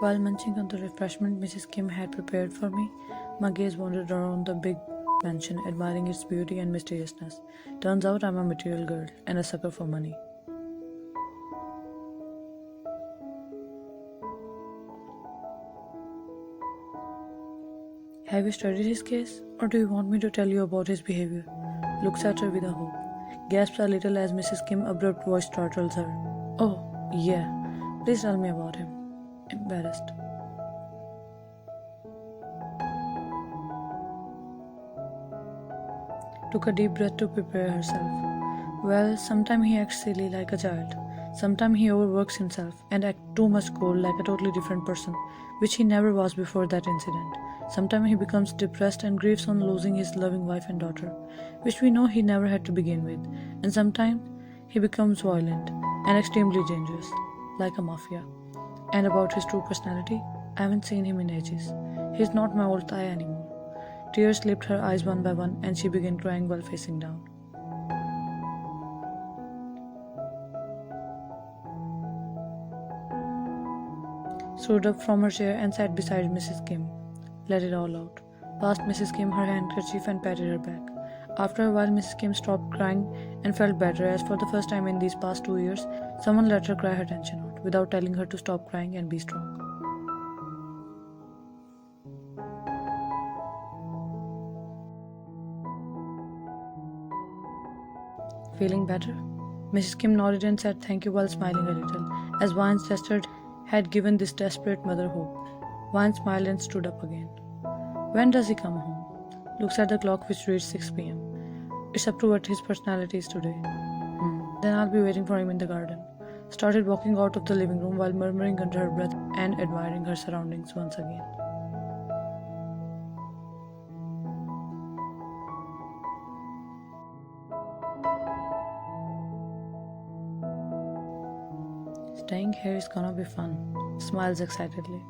While munching on the refreshment Mrs. Kim had prepared for me, my gaze wandered around the big mansion, admiring its beauty and mysteriousness. Turns out I'm a material girl and a sucker for money. Have you studied his case, or do you want me to tell you about his behavior? Looks at her with a hope. Gasps a little as Mrs. Kim's abrupt voice startles her. Oh, yeah. Please tell me about him. Embarrassed. Took a deep breath to prepare herself. Well, sometimes he acts silly like a child. Sometimes he overworks himself and acts too much cold like a totally different person, which he never was before that incident. Sometimes he becomes depressed and grieves on losing his loving wife and daughter, which we know he never had to begin with. And sometimes he becomes violent and extremely dangerous, like a mafia. And about his true personality, I haven't seen him in ages. He's not my old Thai anymore. Tears slipped her eyes one by one and she began crying while facing down. Stood up from her chair and sat beside Mrs. Kim. Let it all out. Passed Mrs. Kim her handkerchief and patted her back. After a while, Mrs. Kim stopped crying and felt better, as for the first time in these past 2 years, someone let her cry her tension out without telling her to stop crying and be strong. Feeling better? Mrs. Kim nodded and said thank you while smiling a little, as Vine's gesture had given this desperate mother hope. Vine smiled and stood up again. When does he come home? Looks at the clock, which reads 6 p.m. It's up to what his personality is today. Then I'll be waiting for him in the garden. Started walking out of the living room while murmuring under her breath and admiring her surroundings once again. Staying here is gonna be fun, smiles excitedly.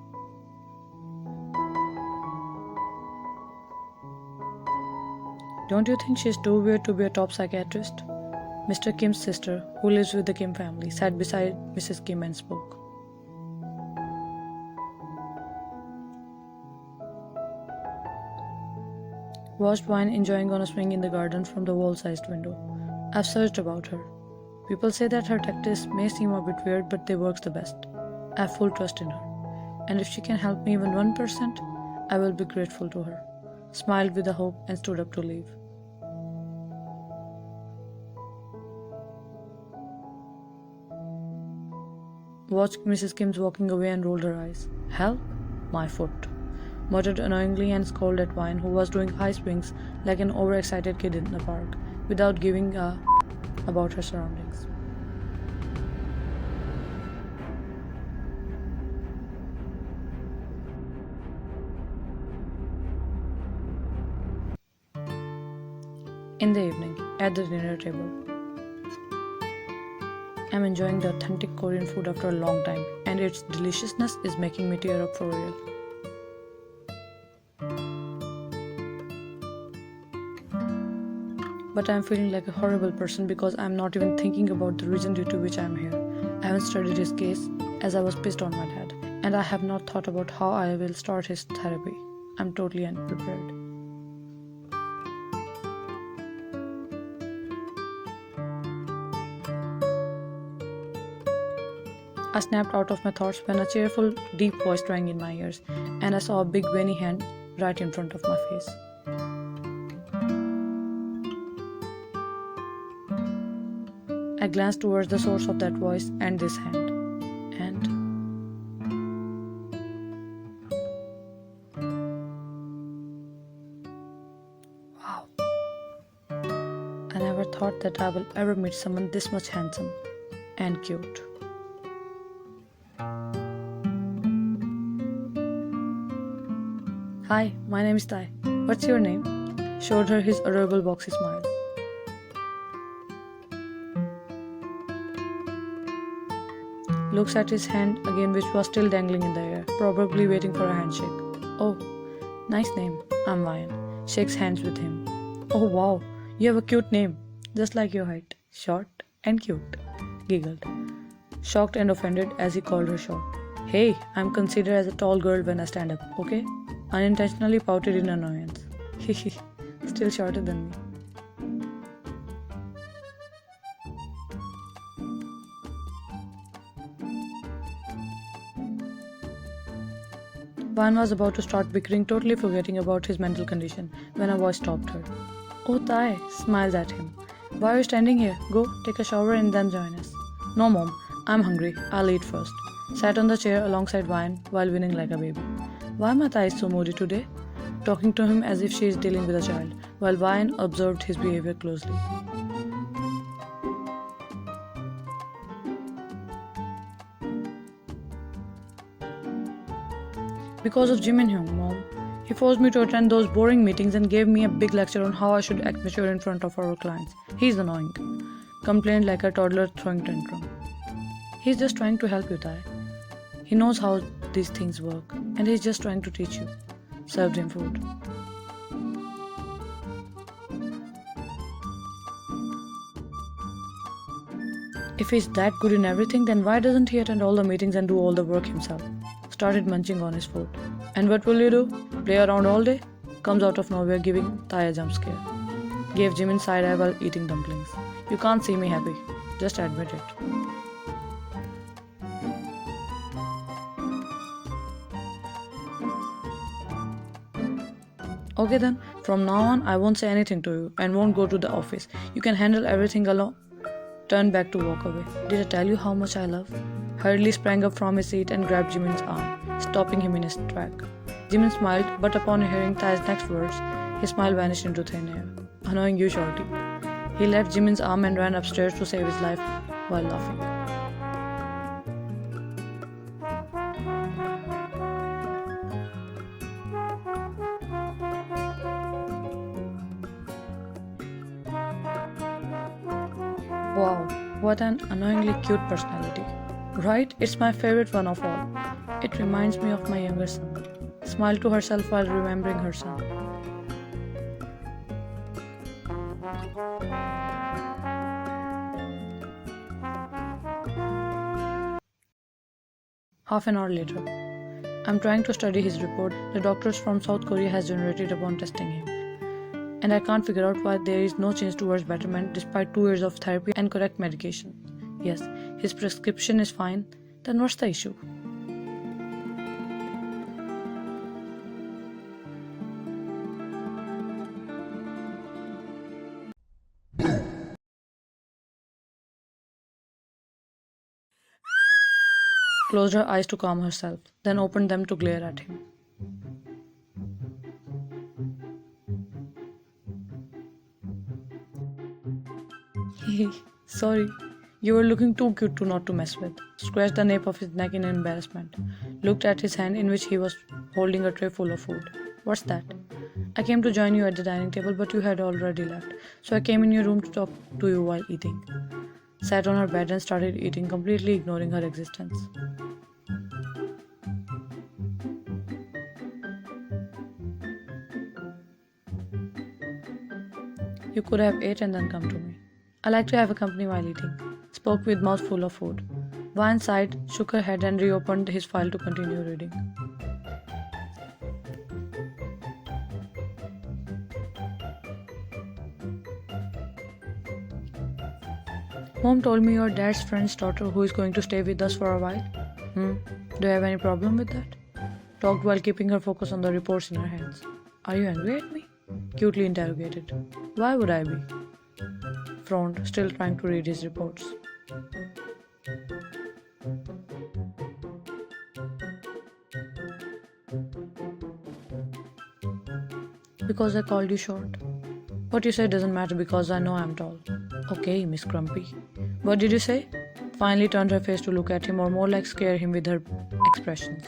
Don't you think she's too weird to be a top psychiatrist? Mr. Kim's sister, who lives with the Kim family, sat beside Mrs. Kim and spoke. Watched Vine enjoying on a swing in the garden from the wall-sized window. I've searched about her. People say that her tactics may seem a bit weird, but they work the best. I have full trust in her. And if she can help me even 1%, I will be grateful to her. Smiled with a hope and stood up to leave. Watched Mrs. Kim's walking away and rolled her eyes. Help? My foot. Muttered annoyingly and scolded at Vine, who was doing high swings like an overexcited kid in the park, without giving a about her surroundings. In the evening, at the dinner table, I'm enjoying the authentic Korean food after a long time, and its deliciousness is making me tear up for real. But I'm feeling like a horrible person because I'm not even thinking about the reason due to which I'm here. I haven't studied his case as I was pissed on my dad, and I have not thought about how I will start his therapy. I'm totally unprepared. I snapped out of my thoughts when a cheerful, deep voice rang in my ears, and I saw a big veiny hand right in front of my face. I glanced towards the source of that voice and this hand, and wow, I never thought that I will ever meet someone this much handsome and cute. Hi, my name is Tai. What's your name? Showed her his adorable boxy smile. Looks at his hand again, which was still dangling in the air, probably waiting for a handshake. Oh, nice name. I'm Ryan. Shakes hands with him. Oh wow, you have a cute name. Just like your height. Short and cute. Giggled. Shocked and offended as he called her short. Hey, I'm considered as a tall girl when I stand up, okay? Unintentionally pouted in annoyance. Hehe, still shorter than me. Van was about to start bickering, totally forgetting about his mental condition, when a voice stopped her. Oh, Thai, smiled at him. Why are you standing here? Go, take a shower and then join us. No, Mom, I'm hungry. I'll eat first. Sat on the chair alongside Vine while winning like a baby. Why my Thai is so moody today? Talking to him as if she is dealing with a child, while Vine observed his behavior closely. Because of Jim and Hyung, Mom. He forced me to attend those boring meetings and gave me a big lecture on how I should act mature in front of our clients. He's annoying. Complained like a toddler throwing tantrum. He's just trying to help you, Thai. He knows how these things work, and he's just trying to teach you. Served him food. If he's that good in everything, then why doesn't he attend all the meetings and do all the work himself? Started munching on his food. And what will you do? Play around all day? Comes out of nowhere giving Thai a jump scare. Gave Jimin side eye while eating dumplings. You can't see me happy. Just admit it. Okay then, from now on I won't say anything to you and won't go to the office. You can handle everything alone. Turned back to walk away. Did I tell you how much I love? Hurriedly sprang up from his seat and grabbed Jimin's arm, stopping him in his track. Jimin smiled, but upon hearing Thai's next words, his smile vanished into thin air. Annoying you, shorty. He left Jimin's arm and ran upstairs to save his life while laughing. Wow, what an annoyingly cute personality. Right? It's my favorite one of all. It reminds me of my younger son. Smiled to herself while remembering her son. Half an hour later. I'm trying to study his report the doctors from South Korea has generated upon testing him. And I can't figure out why there is no change towards betterment despite 2 years of therapy and correct medication. Yes, his prescription is fine, then what's the issue? Closed her eyes to calm herself, then opened them to glare at him. Sorry, you were looking too cute to not to mess with. Scratched the nape of his neck in embarrassment. Looked at his hand in which he was holding a tray full of food. What's that? I came to join you at the dining table, but you had already left, so I came in your room to talk to you while eating. Sat on her bed and started eating, completely ignoring her existence. You could have ate and then come to me. I like to have a company while eating. Spoke with mouth full of food. Vine sighed, shook her head and reopened his file to continue reading. Mom told me your dad's friend's daughter who is going to stay with us for a while. Do you have any problem with that? Talked while keeping her focus on the reports in her hands. Are you angry at me? Cutely interrogated. Why would I be? Frowned, still trying to read his reports. Because I called you short. What you say doesn't matter because I know I'm tall. Okay, Miss Grumpy. What did you say? Finally turned her face to look at him, or more like scare him with her expressions.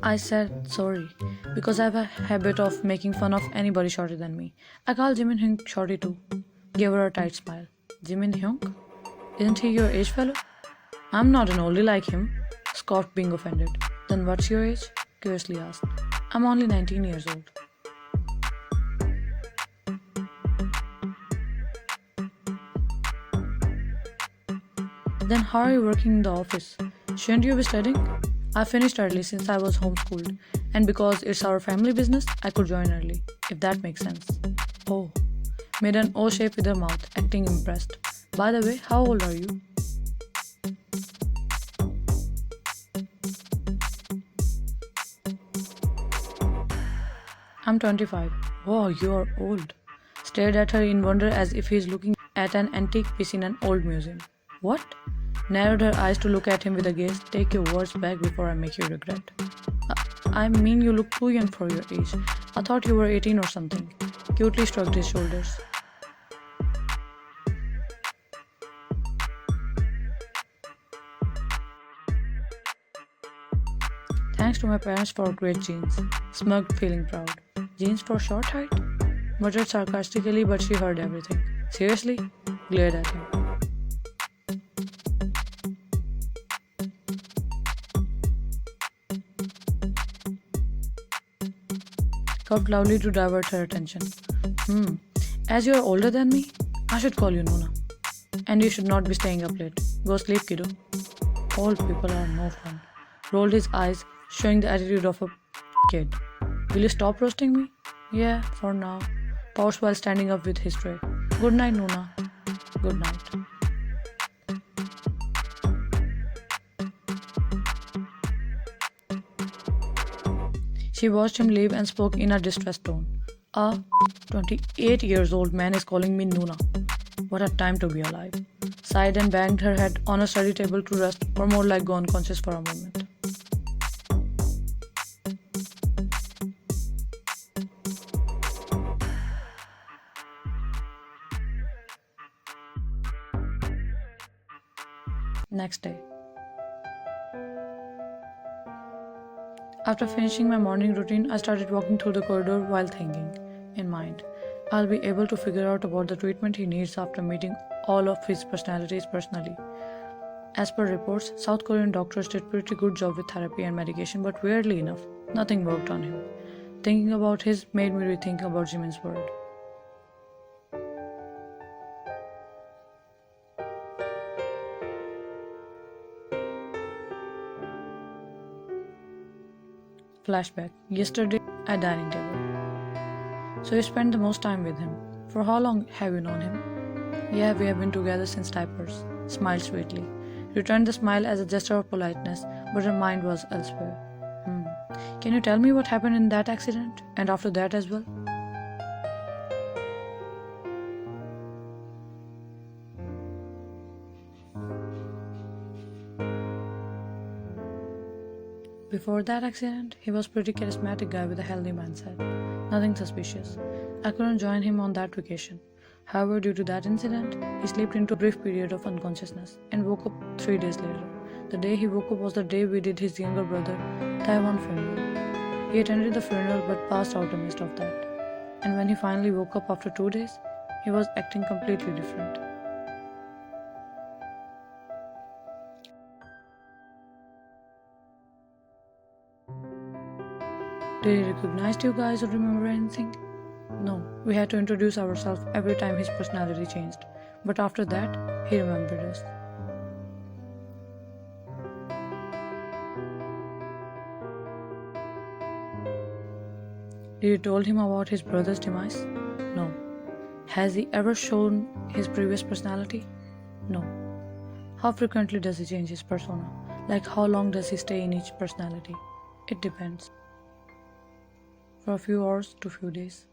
I said sorry because I have a habit of making fun of anybody shorter than me. I call Jimin Hyung shorty too. Gave her a tight smile. Jimin Hyung? Isn't he your age fellow? I'm not an oldie like him. Scoffed, being offended. Then what's your age? Curiously asked. I'm only 19 years old. Then how are you working in the office? Shouldn't you be studying? I finished early since I was homeschooled, and because it's our family business, I could join early, if that makes sense. Oh, made an O shape with her mouth, acting impressed. By the way, how old are you? I'm 25. Wow, you're old. Stared at her in wonder as if he's looking at an antique piece in an old museum. What? Narrowed her eyes to look at him with a gaze. Take your words back before I make you regret. I mean, you look too young for your age. I thought you were 18 or something. Cutely shrugged his shoulders. Thanks to my parents for great genes. Smug, feeling proud. Genes for short height? Muttered sarcastically, but she heard everything. Seriously? Glared at him. Coughed loudly to divert her attention. As you are older than me, I should call you Nuna. And you should not be staying up late. Go sleep, kiddo. Old people are no fun. Rolled his eyes, showing the attitude of a kid. Will you stop roasting me? Yeah, for now. Paused while standing up with his tray. Good night, Nuna. Good night. She watched him leave and spoke in a distressed tone. A 28 years old man is calling me Nuna. What a time to be alive. Sighed and banged her head on a study table to rest, or more like go unconscious for a moment. Next day. After finishing my morning routine, I started walking through the corridor while thinking, in mind, I'll be able to figure out about the treatment he needs after meeting all of his personalities personally. As per reports, South Korean doctors did pretty good job with therapy and medication, but weirdly enough, nothing worked on him. Thinking about his made me rethink about Jimin's word. Flashback. Yesterday at dining table. So you spent the most time with him. For how long have you known him? Yeah, we have been together since diapers. Smiled sweetly. Returned the smile as a gesture of politeness, but her mind was elsewhere. Can you tell me what happened in that accident? And after that as well? Before that accident, he was a pretty charismatic guy with a healthy mindset. Nothing suspicious. I couldn't join him on that vacation. However, due to that incident, he slipped into a brief period of unconsciousness and woke up 3 days later. The day he woke up was the day we did his younger brother, Taehyung funeral. He attended the funeral but passed out amidst of that. And when he finally woke up after 2 days, he was acting completely different. Did he recognize you guys or remember anything? No, we had to introduce ourselves every time his personality changed. But after that, he remembered us. Did you told him about his brother's demise? No. Has he ever shown his previous personality? No. How frequently does he change his persona? Like how long does he stay in each personality? It depends. For a few hours to few days.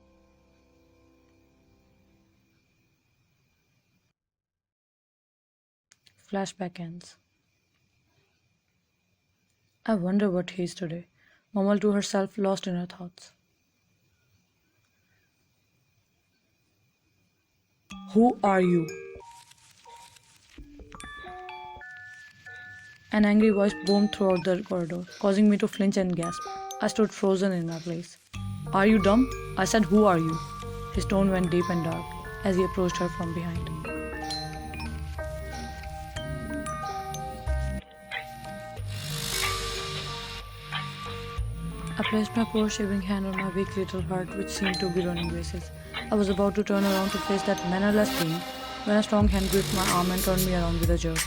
Flashback ends. I wonder what he is today, mumbled to herself, lost in her thoughts. Who are you? An angry voice boomed throughout the corridor, causing me to flinch and gasp. I stood frozen in my place. Are you dumb? I said, who are you? His tone went deep and dark as he approached her from behind. I placed my poor shaving hand on my weak little heart, which seemed to be running races. I was about to turn around to face that mannerless being when a strong hand gripped my arm and turned me around with a jerk.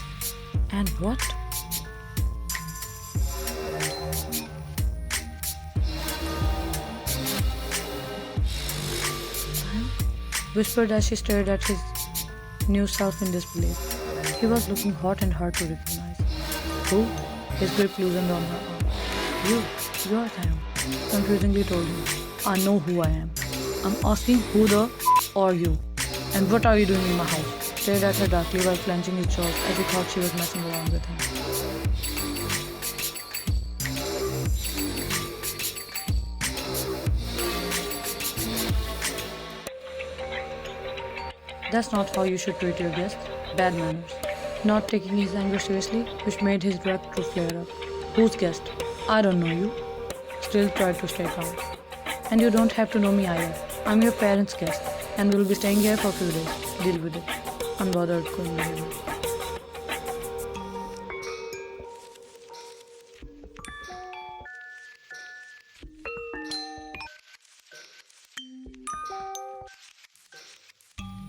And what? Whispered as she stared at his new self in disbelief. He was looking hot and hard to recognize. Who? His grip loosened on her arm. You are Taehyung. Confusingly told him. I know who I am. I'm asking who the are you? And what are you doing in my house? Stared at her darkly while clenching his jaws as he thought she was messing around with him. That's not how you should treat your guests. Bad manners. Not taking his anger seriously, which made his wrath to flare up. Whose guest? I don't know you. Still tried to stay calm. And you don't have to know me either. I'm your parents' guest, and we'll be staying here for a few days. Deal with it. Unbothered, couldn't believe it.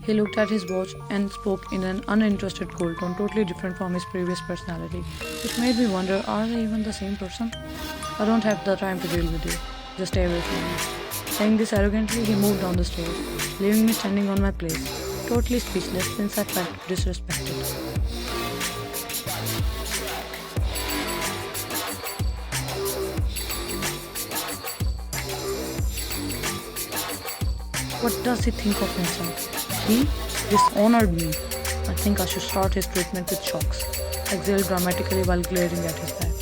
He looked at his watch and spoke in an uninterested cold tone, totally different from his previous personality, which made me wonder, are they even the same person? I don't have the time to deal with you. Just stay away from me. Saying this arrogantly, he moved down the stairs, leaving me standing on my place, totally speechless since I felt disrespected. What does he think of himself? He dishonored me. I think I should start his treatment with shocks. Exhaled dramatically while glaring at his back.